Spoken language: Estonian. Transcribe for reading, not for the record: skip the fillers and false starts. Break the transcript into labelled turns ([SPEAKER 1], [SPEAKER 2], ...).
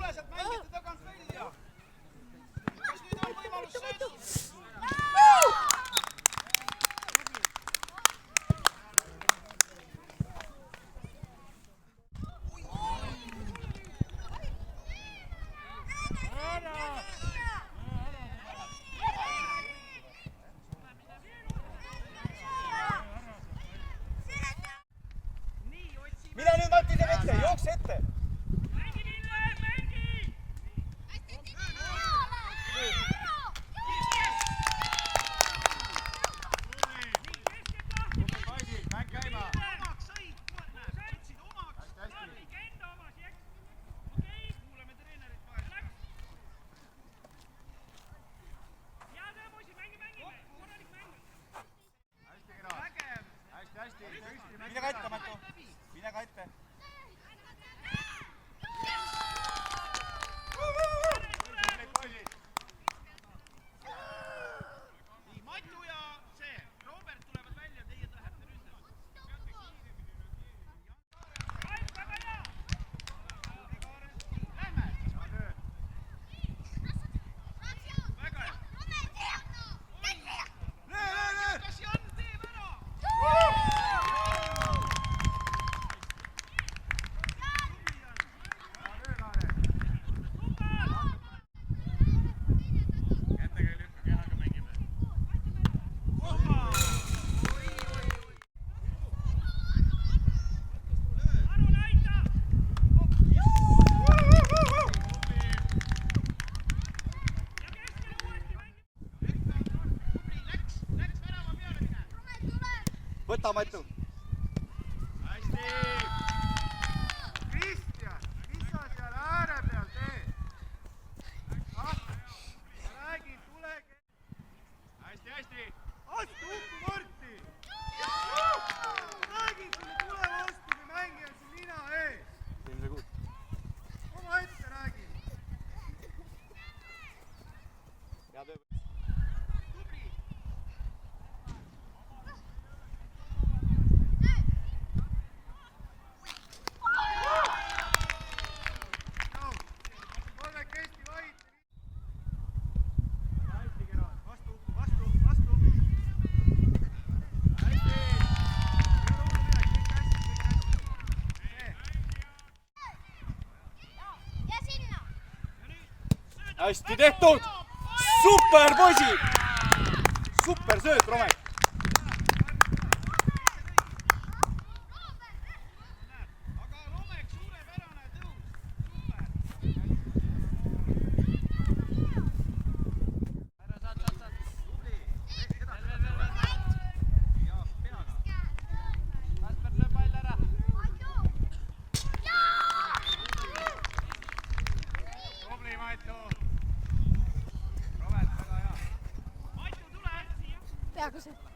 [SPEAKER 1] tule sealt mängijate tagant välja. Kas nüüd on võimalus sööda? Mine nüüd Mati teeb ette, jookse ette!
[SPEAKER 2] Mängi Ville, mängi!
[SPEAKER 1] Mäng käima!
[SPEAKER 2] Omaks sõid, sõitsid omaks! Ikka enda omas, jääks! Okei, kuuleme treenerit vahel. Hea töö, poisid, mängime! Korralik mäng!
[SPEAKER 1] Hästi kena! Hästi! Mine ka ette, Matu! Mine ka ette!
[SPEAKER 2] Nii, Matu ja see, Robert tulevad välja, teie lähete ründele. Aik, väga hea! Lähme! Väga hea! Kas Jan teeb ära?
[SPEAKER 1] Võta, Matu!
[SPEAKER 3] Hästi! Kristjan, mis sa seal ääre peal teed? Räägi, tulege! Hästi! Astu ukku Marti! Räägi, sulle tule vastu, kui mängija on siin nina ees! Oma ette räägi!
[SPEAKER 1] Hea töö! Hästi tehtud! Super, poisid! Super sööt, Romek!
[SPEAKER 2] Aga Romek, suurepärane tõus! Super! Tubli! Ja peaga! Kasper lööb pall ära! Tubli, Matu!
[SPEAKER 4] peaaegu see.